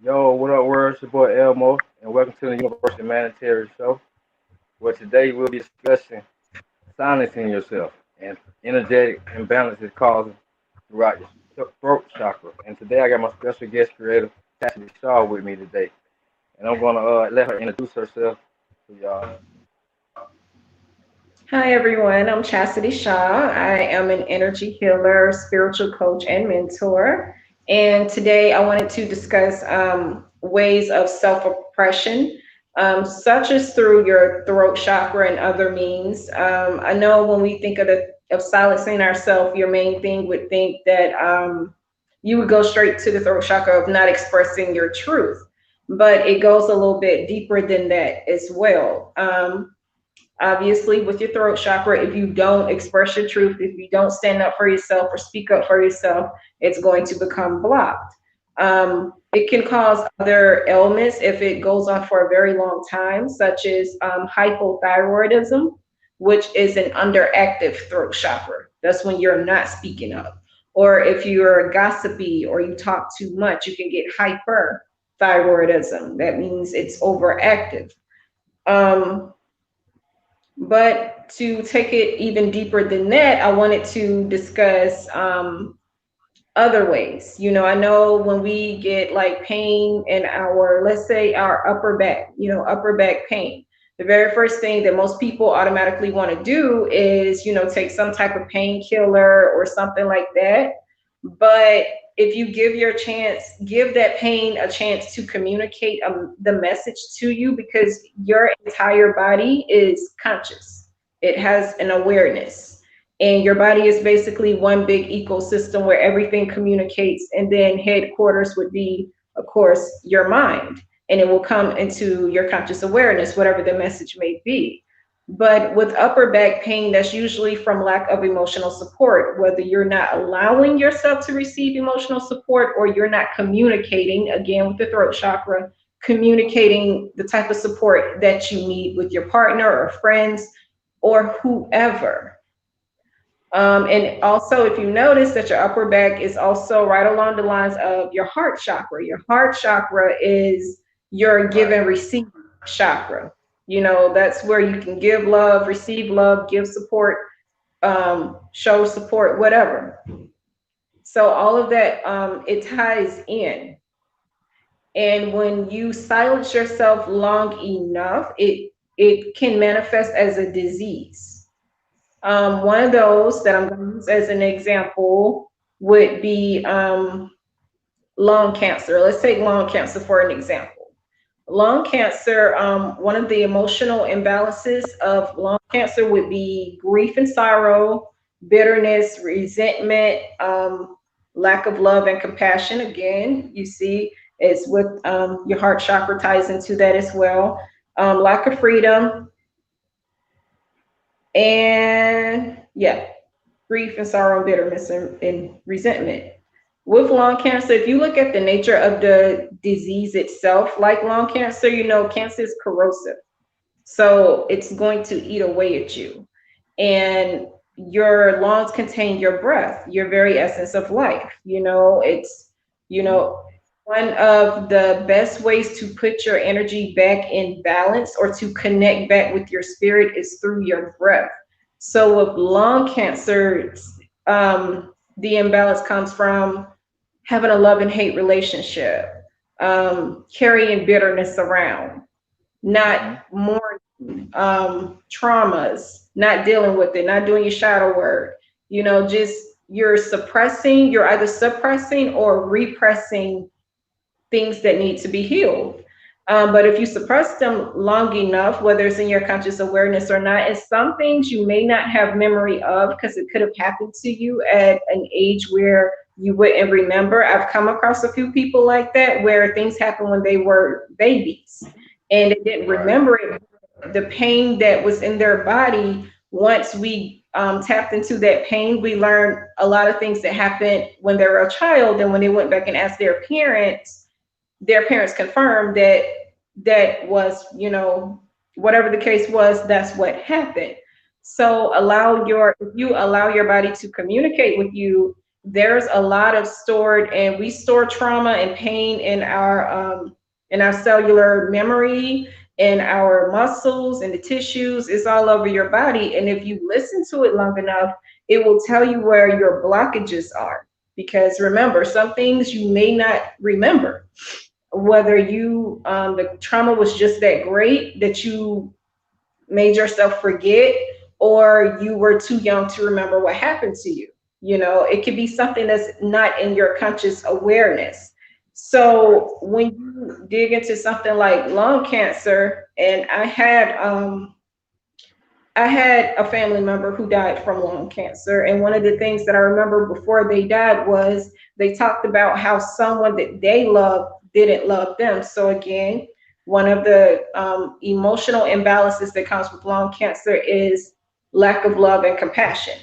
Yo, what up, world? It's your boy Elmo, and welcome to the Universal Humanitarian Show, where today we'll be discussing silencing yourself and energetic imbalances causing throughout your throat chakra. And today I got my special guest creator, Chassity Shaw, with me today, and I'm gonna let her introduce herself to y'all. Hi, everyone. I'm Chassity Shaw. I am an energy healer, spiritual coach, and mentor. And today I wanted to discuss ways of self oppression, such as through your throat chakra and other means. I know when we think of silencing ourselves, your main thing would think that you would go straight to the throat chakra of not expressing your truth, but it goes a little bit deeper than that as well. Obviously, with your throat chakra, if you don't express your truth, if you don't stand up for yourself or speak up for yourself, it's going to become blocked. It can cause other ailments if it goes on for a very long time, such as hypothyroidism, which is an underactive throat chakra. That's when you're not speaking up. Or if you're gossipy or you talk too much, you can get hyperthyroidism. That means it's overactive. Um, but to take it even deeper than that, I wanted to discuss other ways. I know when we get like pain in our, let's say, our upper back, upper back pain, the very first thing that most people automatically want to do is, take some type of painkiller or something like that. But if you give that pain a chance to communicate the message to you, because your entire body is conscious, it has an awareness, and your body is basically one big ecosystem where everything communicates. And then headquarters would be, of course, your mind, and it will come into your conscious awareness, whatever the message may be. But with upper back pain, that's usually from lack of emotional support, whether you're not allowing yourself to receive emotional support or you're not communicating, again, with the throat chakra, communicating the type of support that you need with your partner or friends or whoever. And also, if you notice that your upper back is also right along the lines of your heart chakra is your give and receive chakra. That's where you can give love, give support, show support, whatever. So all of that, it ties in. And when you silence yourself long enough, it can manifest as a disease. One of those that I'm going to use as an example would be lung cancer. Let's take lung cancer for an example. Lung cancer, one of the emotional imbalances of lung cancer would be grief and sorrow, bitterness, resentment, lack of love and compassion. Again, you see, it's with your heart chakra ties into that as well. Lack of freedom, and yeah, grief and sorrow and bitterness and resentment. With lung cancer, if you look at the nature of the disease itself, like lung cancer, cancer is corrosive. So it's going to eat away at you. And your lungs contain your breath, your very essence of life. You know, one of the best ways to put your energy back in balance or to connect back with your spirit is through your breath. So with lung cancer, the imbalance comes from having a love and hate relationship, carrying bitterness around, not Mhm. mourning, traumas, not dealing with it, not doing your shadow work, just you're either suppressing or repressing things that need to be healed. But if you suppress them long enough, whether it's in your conscious awareness or not, and some things you may not have memory of because it could have happened to you at an age where you wouldn't remember. I've come across a few people like that where things happened when they were babies and they didn't Right. remember it. The pain that was in their body, once we tapped into that pain, we learned a lot of things that happened when they were a child. And when they went back and asked their parents confirmed that that was, whatever the case was, that's what happened. So if you allow your body to communicate with you, There's a lot of stored, and we store trauma and pain in our cellular memory, in our muscles and the tissues. It's all over your body, and if you listen to it long enough, it will tell you where your blockages are. Because remember, some things you may not remember, whether you the trauma was just that great that you made yourself forget, or you were too young to remember what happened to you. You know, it could be something that's not in your conscious awareness. Right. So when you dig into something like lung cancer, and I had a family member who died from lung cancer. And one of the things that I remember before they died was they talked about how someone that they loved didn't love them. So, again, one of the emotional imbalances that comes with lung cancer is lack of love and compassion.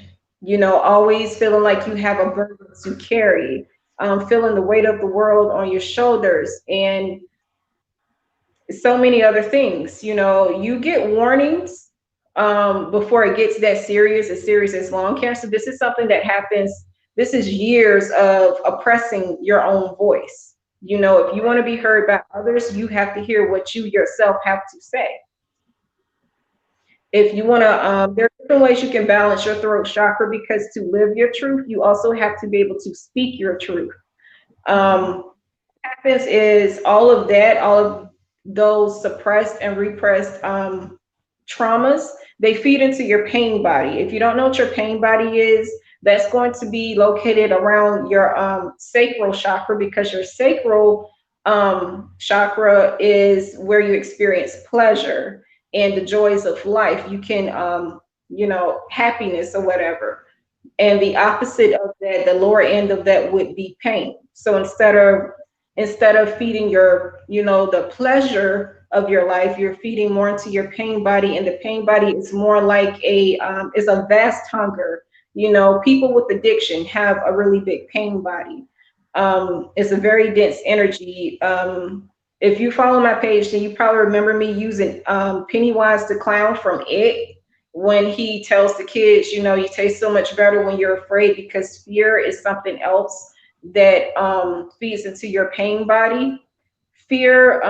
You know, always feeling like you have a burden to carry, feeling the weight of the world on your shoulders, and so many other things. You know, you get warnings before it gets that serious, as serious as lung cancer. This is something that happens. This is years of oppressing your own voice. You know, if you want to be heard by others, you have to hear what you yourself have to say. If you want to, there are different ways you can balance your throat chakra, because to live your truth, you also have to be able to speak your truth. Mm-hmm. Um, happens is all of that, all of those suppressed and repressed traumas, they feed into your pain body. If you don't know what your pain body is, that's going to be located around your sacral chakra, because your sacral chakra is where you experience pleasure and the joys of life. You can, you know, happiness or whatever. And the opposite of that, the lower end of that, would be pain. So instead of feeding your, you know, the pleasure of your life, you're feeding more into your pain body. And the pain body is more like is a vast hunger. You know, people with addiction have a really big pain body. It's a very dense energy. If you follow my page, then you probably remember me using Pennywise the clown from It, when he tells the kids, you know, you taste so much better when you're afraid, because fear is something else that feeds into your pain body. Fear,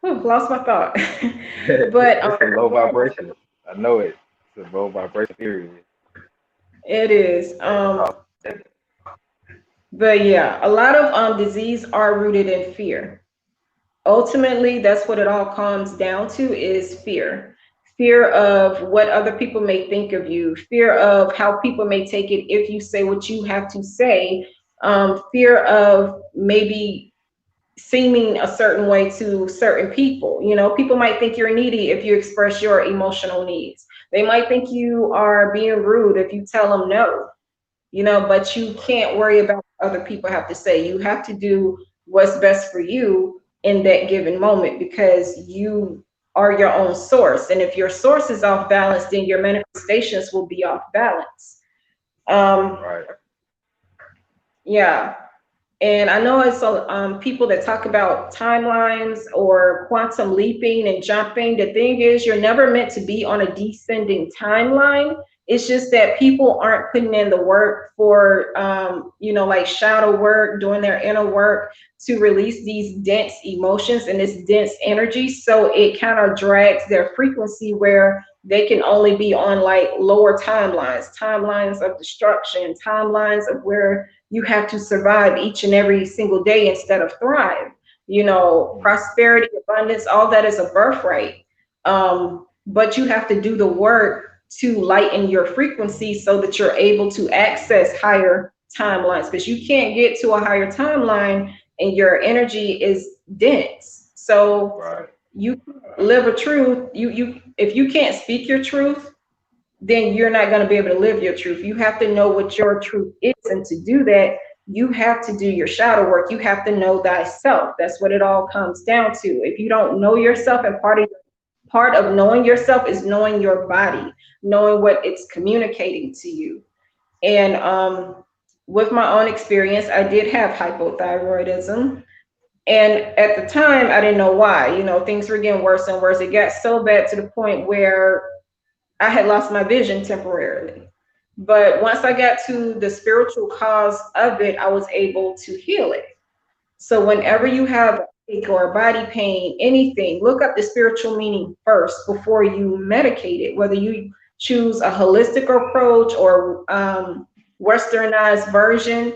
lost my thought. But It's a low vibration. I know it. It's a low vibration period. it is. Oh, But yeah, a lot of disease are rooted in fear. Ultimately, that's what it all comes down to, is fear. Fear of what other people may think of you, fear of how people may take it if you say what you have to say, fear of maybe seeming a certain way to certain people. You know, people might think you're needy if you express your emotional needs. They might think you are being rude if you tell them no, you know, but you right. can't worry about what other people have to say. You have to do what's best for you in that given moment, because you are your own source. And if your source is off balance, then your manifestations will be off balance. Um, Right. yeah. And I know it's people that talk about timelines or quantum leaping and jumping. The thing is, you're never meant to be on a descending timeline. It's just that people aren't putting in the work for, you know, like shadow work, doing their inner work to release these dense emotions and this dense energy. So it kind of drags their frequency, where they can only be on like lower timelines, timelines of destruction, timelines of where you have to survive each and every single day instead of thrive. You know, Mm. prosperity, abundance, all that is a birthright. But you have to do the work to lighten your frequency so that you're able to access higher timelines, because you can't get to a higher timeline and your energy is dense. So Right. you live a truth. You if you can't speak your truth, then you're not going to be able to live your truth. You have to know what your truth is. And to do that, you have to do your shadow work. You have to know thyself. That's what it all comes down to. If you don't know yourself, and part of knowing yourself is knowing your body, knowing what it's communicating to you. And with my own experience, I did have hypothyroidism. And at the time, I didn't know why. You know, things were getting worse and worse. It got so bad to the point where I had lost my vision temporarily. But once I got to the spiritual cause of it, I was able to heal it. So whenever Right. you have a ache or a body pain, anything, look up the spiritual meaning first before you medicate it, whether you choose a holistic approach or westernized version.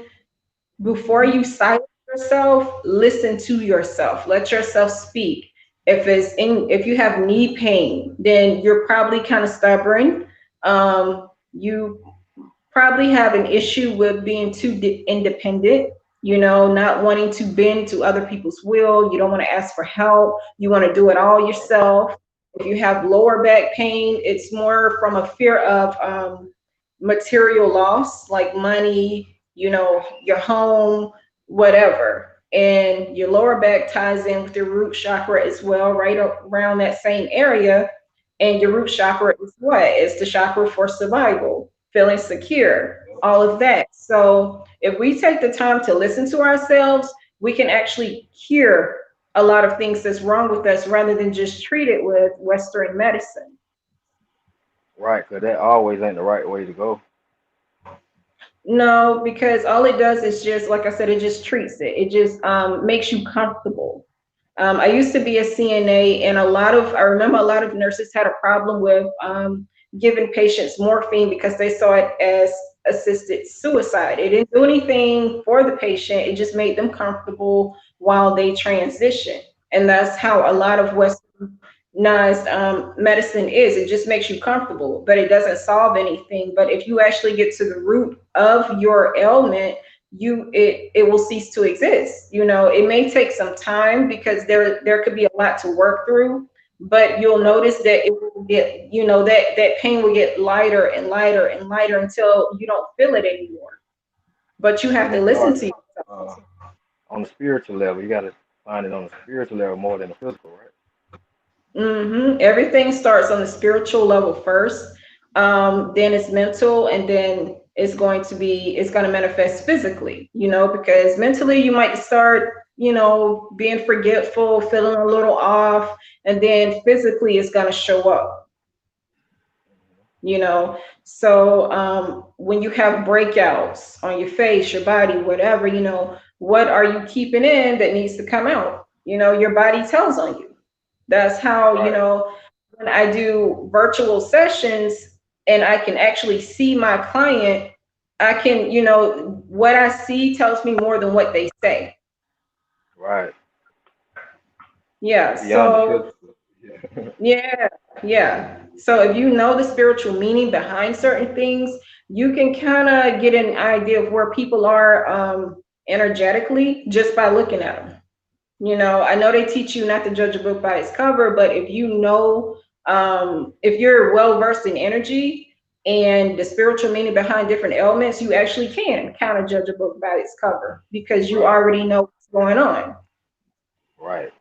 Before Mm-hmm. you silence yourself, listen to yourself. Let yourself speak. If you have knee pain, then you're probably kind of stubborn. You probably have an issue with being too independent, not wanting to bend to other people's will. You don't want to ask for help. You want to do it all yourself. If you have lower back pain, it's more from a fear of material loss, like money, your home, whatever. And your lower back ties in with your root chakra as well, right around that same area. And your root chakra is what? It's the chakra for survival, feeling secure, all of that. So if we take the time to listen to ourselves, we can actually cure a lot of things that's wrong with us rather than just treat it with Western medicine. Right, because that always ain't the right way to go. No, because all it does is just, like I said, it just treats it. It just makes you comfortable. I used to be a CNA, and I remember a lot of nurses had a problem with giving patients morphine because they saw it as assisted suicide. It didn't do anything for the patient, it just made them comfortable while they transition. And that's how a lot of westernized medicine is. It just makes you comfortable, but it doesn't solve anything. But if you actually get to the root of your ailment, it will cease to exist. It may take some time because there could be a lot to work through, but you'll Right. notice that it will get, that pain will get lighter and lighter and lighter until you don't feel it anymore. But you have And to it listen starts to yourself. uh, on the spiritual level. You got to find it on the spiritual level more than the physical, right? Everything starts on the spiritual level first, then it's mental, and then it's going to manifest physically. Because mentally you might start, being forgetful, feeling a little off, and then physically it's going to show up. you know so when you have breakouts on your face, your body, whatever, what are you keeping in that needs to come out? Your body tells on you. That's how, Right. when I do virtual sessions and I can actually see my client, I can, what I see tells me more than what they say. Right. Yeah. Beyond the So, physical. Yeah. yeah, yeah. So if you know the spiritual meaning behind certain things, you can kind of get an idea of where people are energetically just by looking at them. I know they teach you not to judge a book by its cover, but if you're well versed in energy and the spiritual meaning behind different elements, you actually can kind of judge a book by its cover because you Right. already know what's going on. Right.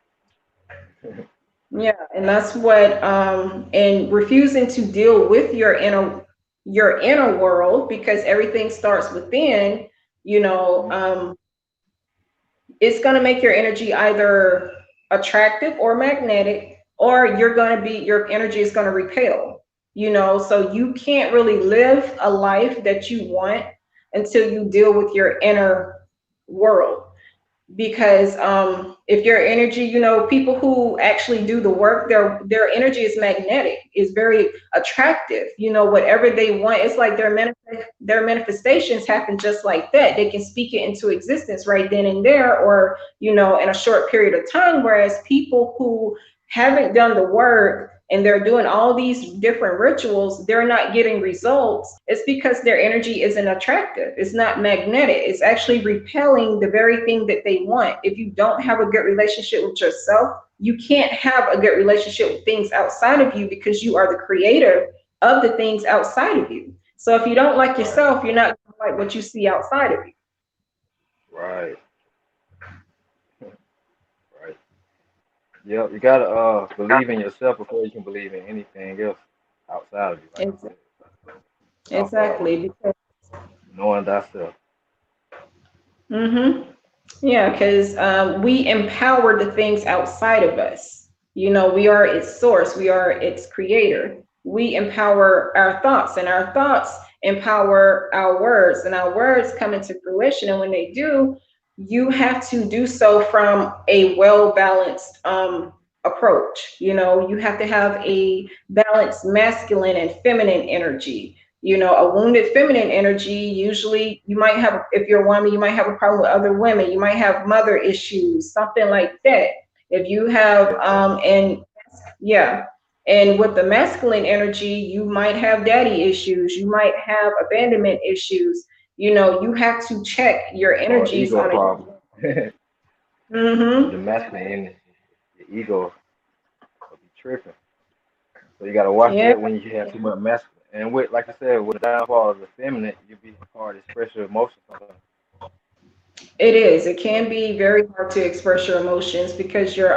Yeah, and that's what and refusing to deal with your inner world because everything starts within, you know, Mhm. um, it's going to make your energy either attractive or magnetic, or your energy is going to repel. So you can't really live a life that you want until you deal with your inner world. Because if your energy, people who actually do the work, their energy is magnetic, is very attractive. Whatever they want, it's like their manifestations happen just like that. They can speak it into existence right then and there, or in a short period of time. Whereas people who haven't done the work and they're doing all these different rituals, they're not getting results. It's because their energy isn't attractive. It's not magnetic. It's actually repelling the very thing that they want. If you don't have a good relationship with yourself, you can't have a good relationship with things outside of you because you are the creator of the things outside of you. So if you don't like Right. yourself, you're not going to like what you see outside of you. Right. Right. Yep. You gotta believe in yourself before you can believe in anything else outside of you, like you Ex- said. Self love, Exactly. knowing thyself. Mm-hmm. Yeah, because we empower the things outside of us. We are its source, we are its creator. we empower our thoughts, and our thoughts empower our words, and our words come into fruition. And when they do, you have to do so from a well balanced approach. You know, you have to have a balanced masculine and feminine energy. You know, a wounded feminine energy, usually you might have, if you're a woman, you might have a problem with other women, you might have mother issues, something like that. If you have and yeah, and with the masculine energy, you might have daddy issues, you might have abandonment issues. You know, you have to check your or energies ego on a problem. With the mm-hmm. masculine energy, the ego will be tripping. So you gotta watch Yeah, that when you have too much masculine. And with, like I said, with the downfall of the feminine, you be hard to express your emotions sometimes. it is. It can be very hard to express your emotions because you're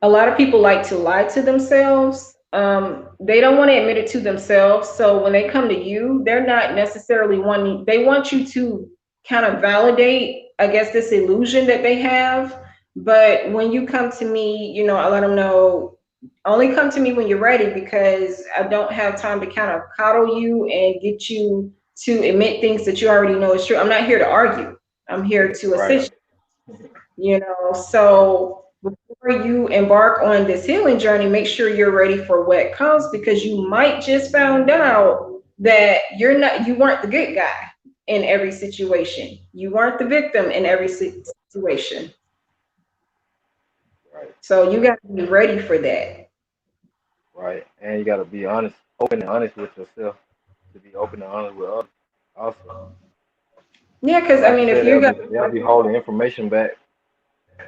a lot of people like to lie to themselves. They don't want to admit it to themselves. So when they come to you, they're not necessarily wanting, they want you to kind of validate, I guess, this illusion that they have. But when you come to me, you know, I let them know, only come to me when you're ready, because I don't have time to kind of coddle you and get you to admit things that you already know is true. I'm not here to argue. I'm here to Right, assist you know. So before you embark on this healing journey, make sure you're ready for what comes, because you might just found out that you weren't the good guy in every situation, you weren't the victim in every situation. right, So you got to be ready for that. right. And you gotta be honest, open and honest with yourself to be open and honest with others also. Yeah, Cause because I like you mean, if said, you're gonna, they'll be holding information back,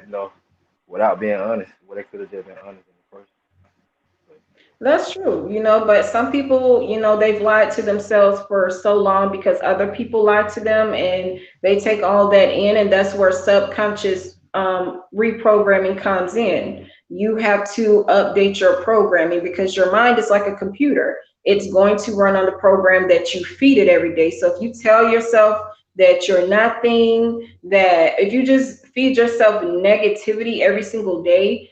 you know, without being honest. What they could have just been honest in the first place. that's true, you know, but some people, you know, they've lied to themselves for so long because other people lied to them, and they take all that in, and that's where subconscious reprogramming comes in. You have to update your programming, because your mind is like a computer. It's going to run on the program that you feed it every day. So if you tell yourself that you're nothing, that if you just feed yourself negativity every single day,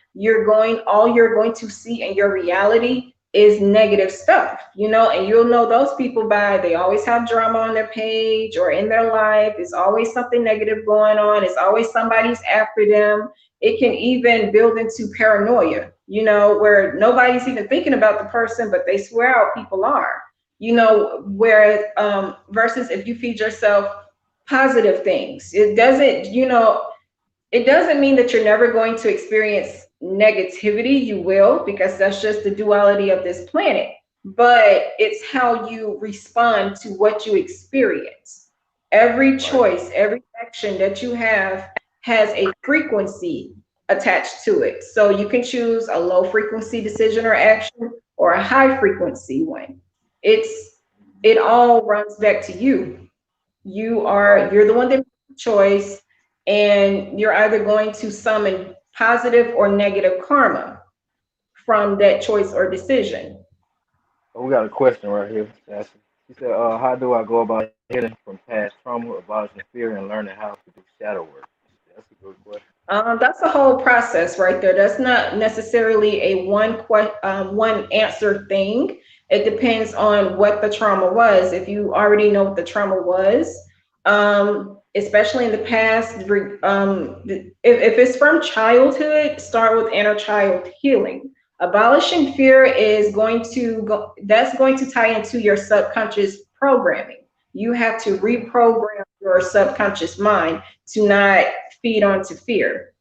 all you're going to see in your reality is negative stuff, you know. And you'll know those people by, they always have drama on their page or in their life. It's always something negative going on, it's always somebody's after them. It can even build into paranoia, you know, where nobody's even thinking about the person, but they swear out people are, you know. Where versus if you feed yourself positive things, it doesn't, you know, it doesn't mean that you're never going to experience negativity. You will, because that's just the duality of this planet. But it's how you respond to what you experience. Every Right, choice, every action that you have has a frequency attached to it. So you can choose a low frequency decision or action, or a high frequency one. It's it all runs back to you. right. You're the one that makes the choice, and you're either going to summon positive or negative karma from that choice or decision. So we got a question right here. She said, how do I go about healing from past trauma, abolishing fear, and learning how to do shadow work? That's a good question. That's a whole process right there. That's not necessarily a one answer thing. It depends on what the trauma was. If you already know what the trauma was, especially in the past, if it's from childhood, start with inner child healing. Abolishing fear is going to go. That's going to tie into your subconscious programming. You have to reprogram your subconscious mind to not feed onto fear.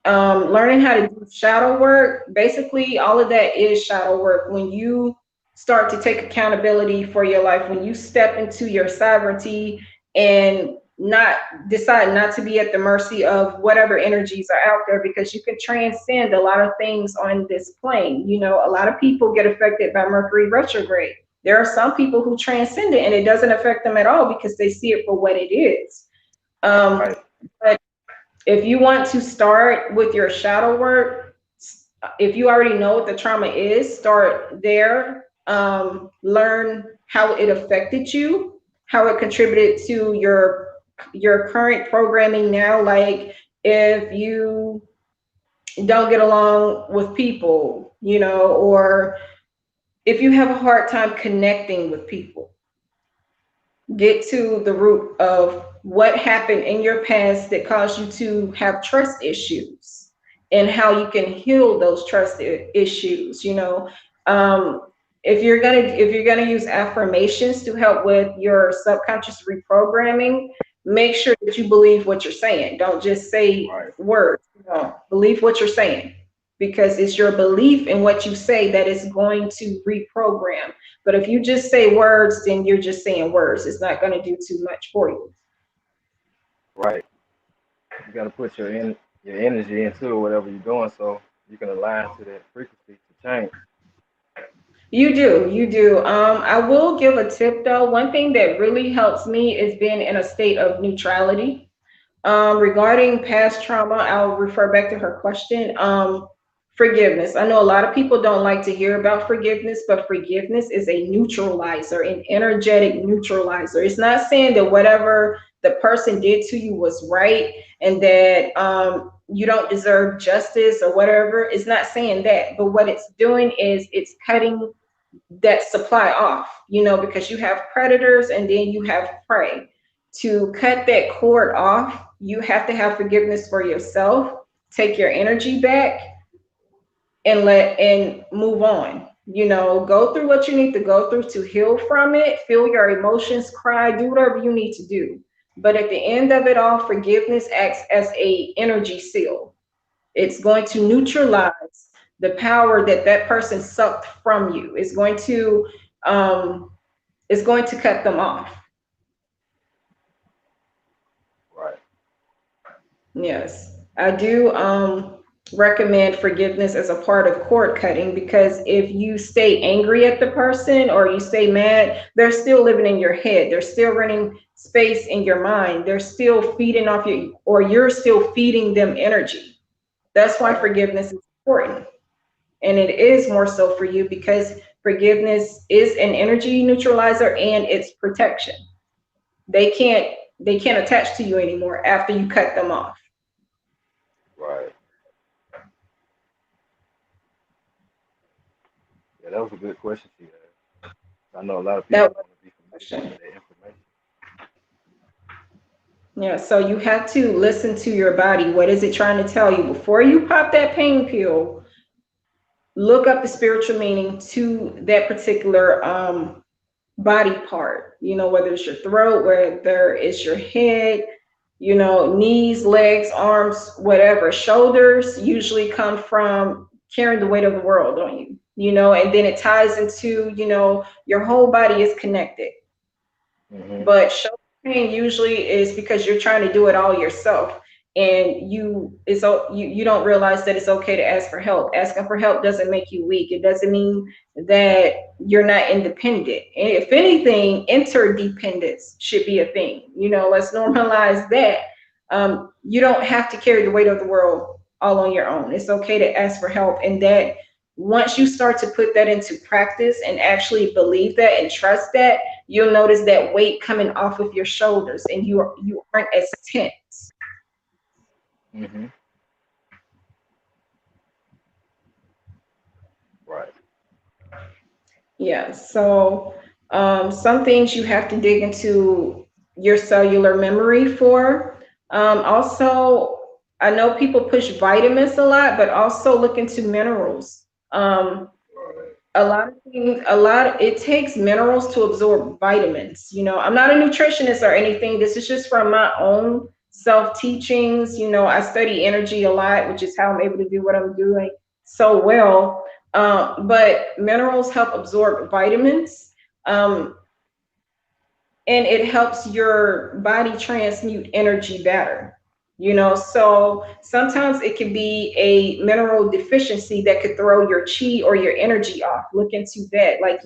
Learning how to do shadow work, basically, all of that is shadow work. When you start to take accountability for your life, when you step into your sovereignty and not decide not to be at the mercy of whatever energies are out there, because you can transcend a lot of things on this plane. You know, a lot of people get affected by Mercury retrograde. There are some people who transcend it and it doesn't affect them at all because they see it for what it is. Um, Right, but if you want to start with your shadow work, if you already know what the trauma is, start there. Learn how it affected you, how it contributed to your current programming now. Like if you don't get along with people, or if you have a hard time connecting with people, get to the root of what happened in your past that caused you to have trust issues and how you can heal those trust issues. um, if you're gonna use affirmations to help with your subconscious reprogramming, make sure that you believe what you're saying. Don't just say Right. words. Believe what you're saying, because it's your belief in what you say that is going to reprogram. But if you just say words, then you're just saying words. It's not going to do too much for you. Right. You gotta put your energy into whatever you're doing so you can align to that frequency to change. You do. I will give a tip though. One thing that really helps me is being in a state of neutrality. Regarding past trauma, I'll refer back to her question. Forgiveness. I know a lot of people don't like to hear about forgiveness, but forgiveness is a neutralizer, an energetic neutralizer. It's not saying that whatever the person did to you was right and that you don't deserve justice or whatever. It's not saying that, but what it's doing is it's cutting that supply off, because you have predators and then you have prey. To cut that cord off, you have to have forgiveness for yourself, take your energy back, and move on. Go through what you need to go through to heal from it, feel your emotions, cry, do whatever you need to do. But at the end of it all, forgiveness acts as a energy seal. It's going to neutralize the power that that person sucked from you. Um, it's going to cut them off. Right. Yes, I do recommend forgiveness as a part of cord cutting, because if you stay angry at the person or you stay mad, they're still living in your head. They're still running space in your mind. They're still feeding off you, or you're still feeding them energy. That's why Right. forgiveness is important. And it is more so for you because forgiveness is an energy neutralizer and it's protection. They can't they can't attach to you anymore after you cut them off. Right. Yeah, that was a good question she asked. I know a lot of That people was want to be the familiar question. with that information. Yeah, so you have to listen to your body. What is it trying to tell you? Before you pop that pain pill, look up the spiritual meaning to that particular body part, whether it's your throat, whether it's your head, knees, legs, arms, whatever. Shoulders usually come from carrying the weight of the world on you, and then it ties into, your whole body is connected. Hmm. But shoulder pain usually is because you're trying to do it all yourself, and you don't realize that it's okay to ask for help. Asking for help doesn't make you weak. It doesn't mean that you're not independent. And if anything, interdependence should be a thing. Let's normalize that. You don't have to carry the weight of the world all on your own. It's okay to ask for help, and that once you start to put that into practice and actually believe that and trust that, you'll notice that weight coming off of your shoulders, and you aren't as tense. Hmm. Right. Yeah. So some things you have to dig into your cellular memory for. Also, I know people push vitamins a lot, but also look into minerals. Right. A lot of things, it takes minerals to absorb vitamins. I'm not a nutritionist or anything. This is just from my own self teachings. I study energy a lot, which is how I'm able to do what I'm doing so well. But minerals help absorb vitamins. Um, and it helps your body transmute energy better. So sometimes it can be a mineral deficiency that could throw your chi or your energy off. Look into that. Like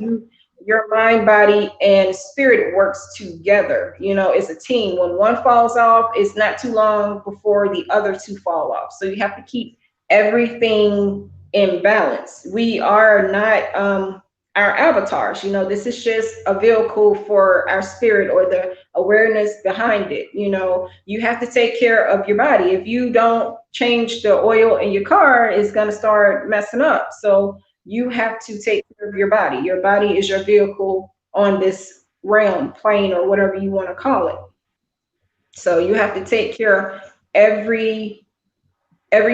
your mind, body, and spirit works together. It's a team. When one falls off, it's not too long before the other two fall off. So you have to keep everything in balance. We are not our avatars. This is just a vehicle for our spirit or the awareness behind it. You know, you have to take care of your body. If you don't change the oil in your car, it's going to start messing up. So you have to take care of your body. Your body is your vehicle on this realm, plane, or whatever you want to call it. So you have to take care of every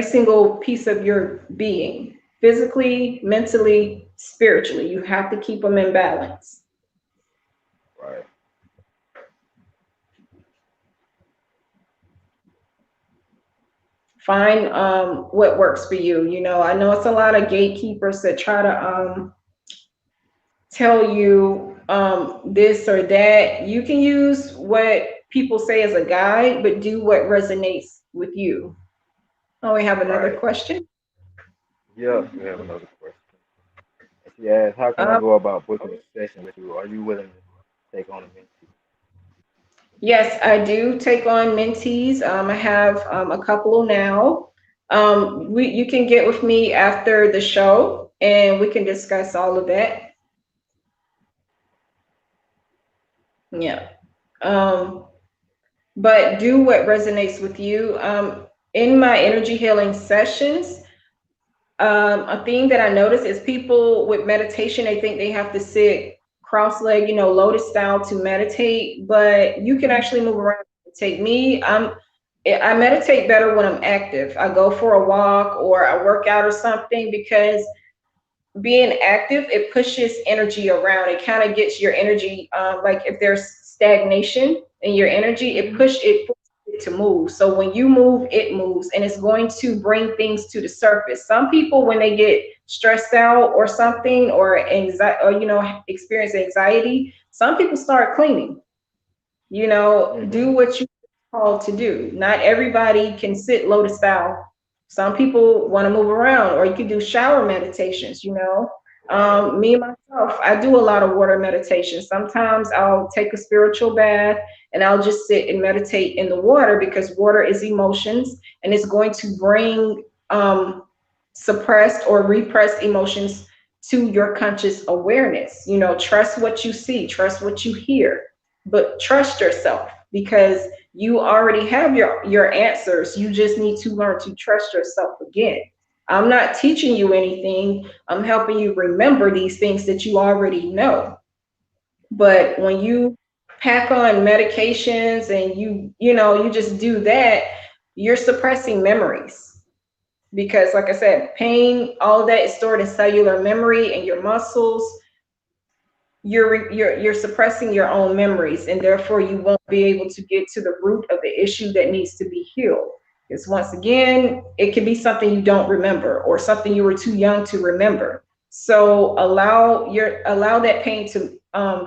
single piece of your being, physically, mentally, spiritually. You have to keep them in balance. Right. Find what works for you. You know, I know it's a lot of gatekeepers that try to tell you this or that. You can use what people say as a guide, but do what resonates with you. Oh, we have another Right. question. Yeah, we have another question. And she asked, how can I Um, go about booking a session with you? Are you willing to take on a mentee? yes, I do take on mentees. I have a couple now. You can get with me after the show, and we can discuss all of that. Yeah. Um, but do what resonates with you. In my energy healing sessions, a thing that I notice is people with meditation, they think they have to sit cross-legged, you know, lotus style to meditate, but you can actually move around and take me. I meditate better when I'm active. I go for a walk or I work out or something, because being active, it pushes energy around. It kind of gets your energy, like if there's stagnation in your energy, it pushes it to move. So when you move, it moves, and it's going to bring things to the surface. Some people, when they get stressed out or something, or anxiety, or experience anxiety, some people start cleaning. You know, do Mm-hmm. what you called to do. Not everybody can sit lotus style. Some people want to move around, or you can do shower meditations, you know. Right. Me myself, I do a lot of water meditation. Sometimes I'll take a spiritual bath and I'll just sit and meditate in the water, because water is emotions, and it's going to bring suppressed or repressed emotions to your conscious awareness. You know, trust what you see, trust what you hear, but trust yourself, because you already have your answers. You just need to learn to trust yourself again. I'm not teaching you anything. I'm helping you remember these things that you already know. But Right. when you pack on medications and you just do that, you're suppressing memories, because like I said, pain, all of that is stored in cellular memory and your muscles. You're suppressing your own memories, and therefore you won't be able to get to the root of the issue that needs to be healed. Because once again, it can be something you don't remember, or something you were too young to remember. So allow that pain to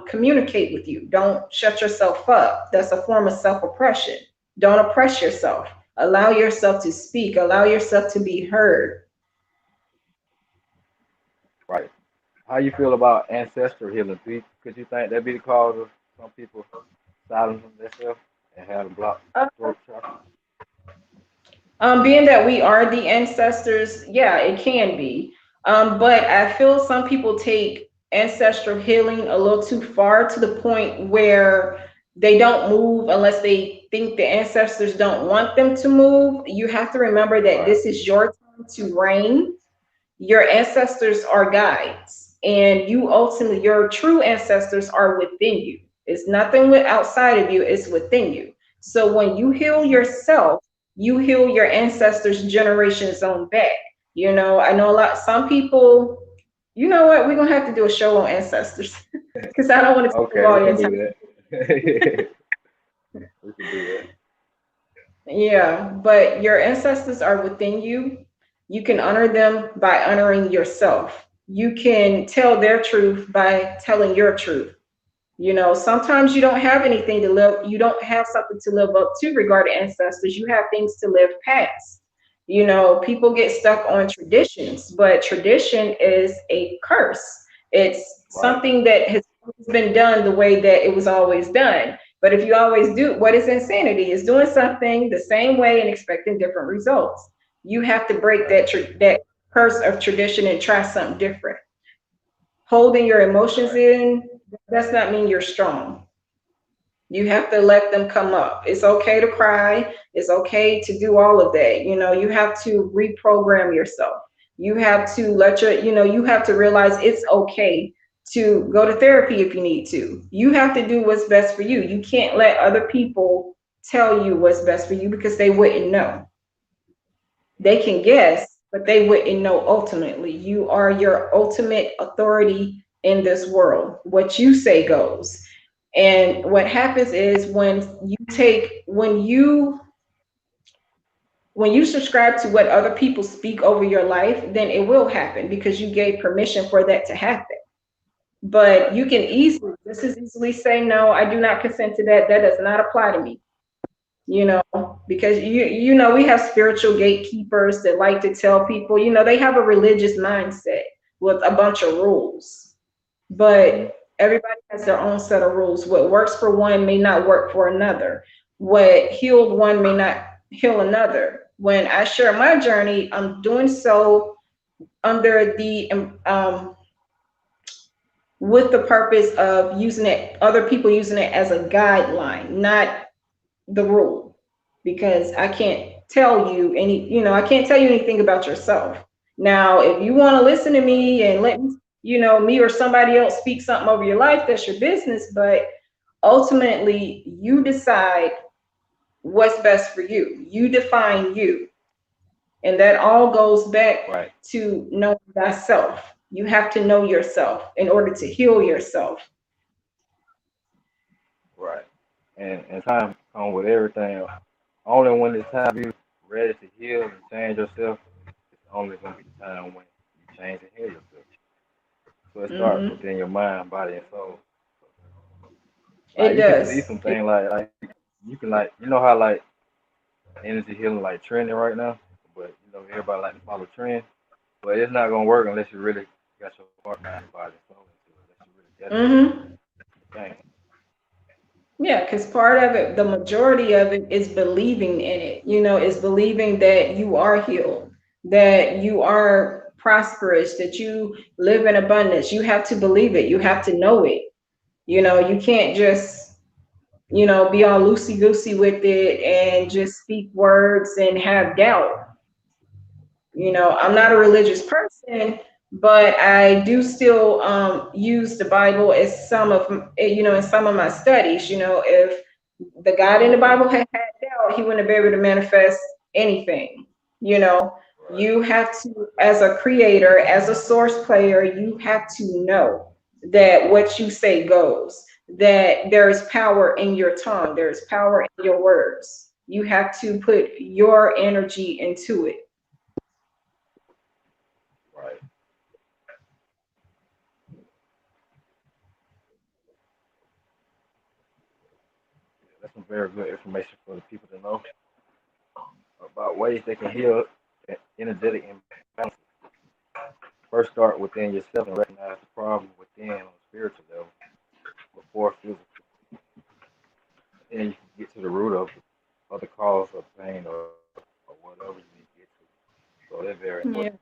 communicate with you. Don't shut yourself up. That's a form of self-oppression. Don't oppress yourself. Allow yourself to speak. Allow yourself to be heard. Right. How you feel about ancestral healing? Could you think that be the cause of some people silencing themselves and having blocked throat chakra? Being that we are the ancestors, yeah, it can be. But I feel some people take ancestral healing a little too far, to the point where they don't move unless they think the ancestors don't want them to move. You have to remember that Right. this is your time to reign. Your ancestors are guides, and you ultimately, your true ancestors are within you. It's nothing outside of you, it's within you. So when you heal yourself, you heal your ancestors generations on back. You know, I know some people, you know what, we're gonna have to do a show on ancestors because I don't want to take up Okay, all we your can time. do that. We can do that. Yeah, but your ancestors are within you. You can honor them by honoring yourself. You can tell their truth by telling your truth. You know, sometimes you don't have anything to live, you don't have something to live up to regarding ancestors. You have things to live past. You know, people get stuck on traditions, but tradition is a curse. It's Right. something that has always been done the way that it was always done. But if you always do, what is insanity? Is doing something the same way and expecting different results. You have to break Right. that curse of tradition and try something different. Holding your emotions Right. in does not mean you're strong. You have to let them come up. It's okay to cry. It's okay to do all of that. You have to reprogram yourself. You have to you have to realize it's okay to go to therapy if you need to. You have to do what's best for you. You can't let other people tell you what's best for you because they wouldn't know. They can guess, but they wouldn't know ultimately. You are your ultimate authority in this world. What you say goes. And what happens is when you subscribe to what other people speak over your life, then it will happen because you gave permission for that to happen. But you can easily, just as easily say, no, I do not consent to that. That does not apply to me. Because we have spiritual gatekeepers that like to tell people, they have a religious mindset with a bunch of rules, Mm-hmm. but everybody has their own set of rules. What works for one may not work for another. What healed one may not heal another. When I share my journey, I'm doing so under the with the purpose of using it, other people using it as a guideline, not the rule, because I can't tell you I can't tell you anything about yourself. Now, if you want to listen to me and let me, me or somebody else speak something over your life, that's your business. But ultimately, you decide what's best for you. You define you. And that all goes back Right. to knowing thyself. You have to know yourself in order to heal yourself. Right. And time come with everything. Only when it's time you ready to heal and change yourself, it's only gonna be the time when you change and heal yourself. So it starts Hmm. within your mind, body, and soul. It Like you can see does. something like you can like how like energy healing like trending right now, but everybody like to follow trend, but it's not gonna work unless you really got your heart, mind, body, and soul into it. Unless you really dedicate Hmm. the thing. Yeah, because part of it, the majority of it is believing in it, is believing that you are healed, that you are prosperous, that you live in abundance. You have to believe it. You have to know it. You can't just, be all loosey goosey with it and just speak words and have doubt. I'm not a Mm-hmm. religious person, but I do still use the Bible as in some of my studies. If the God in the Bible had doubt, he wouldn't be able to manifest anything. You know, Right. you have to, as a creator, as a source player, you have to know that what you say goes, that there is power in your tongue, there is power in your words. You have to put your energy into it. Right. That's some very good information for the people to know about ways they can heal energetic imbalances. First, start within yourself and recognize the problem within on a spiritual level before physical. And you can get to the root of the cause of pain or whatever you need to get to. So that's very important Yeah. to know.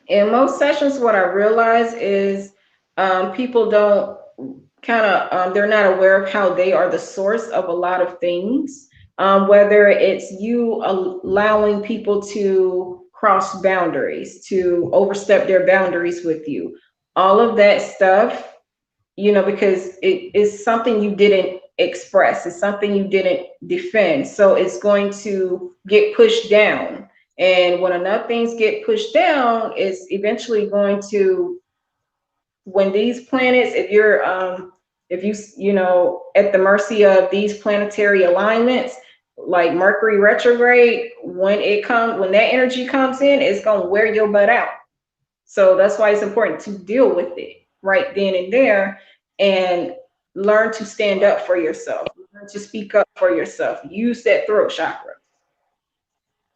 In most sessions, what I realize is people don't they're not aware of how they are the source of a lot of things. Whether it's you allowing people to cross boundaries, to overstep their boundaries with you, all of that stuff, because it is something you didn't express, it's something you didn't defend. So it's going to get pushed down. And when enough things get pushed down, it's eventually going to, when these planets, if at the mercy of these planetary alignments, like Mercury retrograde, when that energy comes in, it's going to wear your butt out. So that's why it's important to deal with it right then and there and learn to stand up for yourself, learn to speak up for yourself, use that throat chakra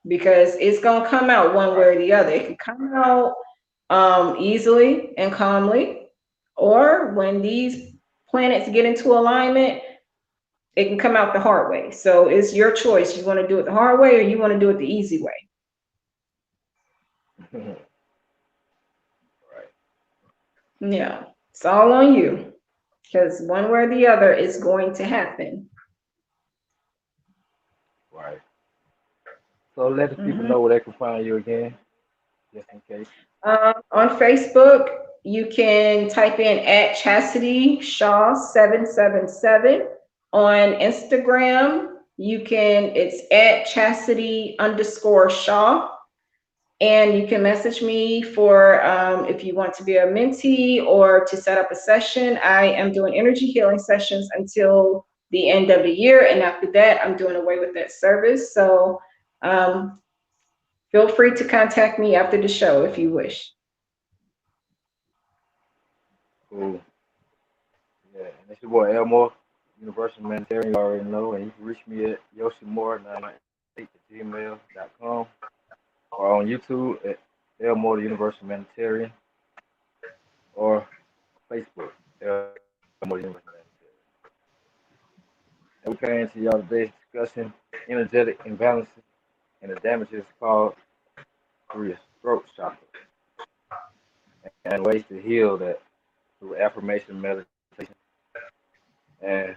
because it's going to come out one way Right. or the other. It can come out easily and calmly, or when these planets get into alignment, it can come out the hard way. So it's your choice. You want to do it the hard way or you want to do it the easy way. Right. Yeah, it's all on you. because one way or the other is going to happen. Right. So let the people Mhm. know where they can find you again, just in case. On Facebook, you can type in at Chassity Shaw 777. On Instagram, it's at Chassity underscore Shaw. And you can message me for if you want to be a mentee or to set up a session. I am doing energy healing sessions until the end of the year. And after that, I'm doing away with that service. So um, feel free to contact me after the show if you wish. Cool. Yeah, and it's your boy Elmore, Universal Humanitarian. You already know, and you can reach me at yoshimore998@gmail.com or on YouTube at Elmore the Universal Humanitarian or Facebook Elmore the Universal Humanitarian. And we came to y'all today discussing energetic imbalances and the damages caused through your throat chakra and ways to heal that through affirmation, meditation, and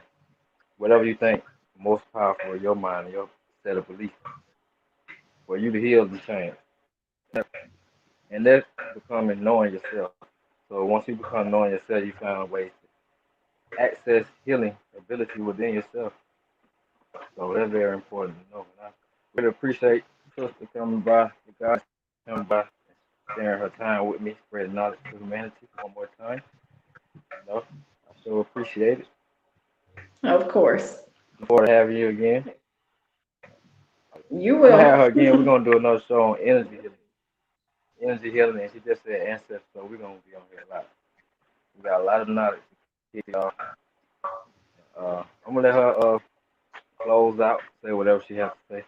whatever you think most powerful in your mind and your set of beliefs for you to heal the change. And that's becoming knowing yourself. So once you become knowing yourself, you find ways to access healing ability within yourself. So that's very important to know. And I really appreciate Sister coming by, the guys coming by, and sharing her time with me, spreading knowledge to humanity one more time. You know, I so appreciate it. Of course. Look forward to having you again. You I'm gonna have will. her again. We're gonna do another show on energy healing, and she just said ancestors, so we're gonna be on here a lot. We got a lot of knowledge to kick off. I'm gonna let her close out, say whatever she has to say.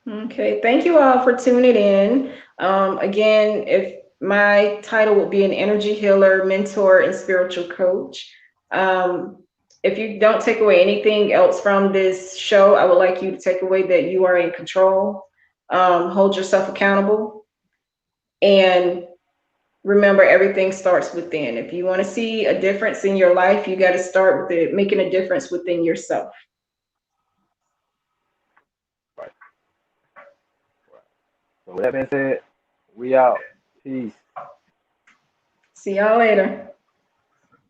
Okay, thank you all for tuning in. Again, if my title would be an energy healer, mentor, and spiritual coach. Um, if you don't take away anything else from this show, I would like you to take away that you are in control, hold yourself accountable, and remember everything starts within. If you want to see a difference in your life, you got to start with it, making a difference within yourself. Right, right. So with that being said, we out. Peace. See y'all later.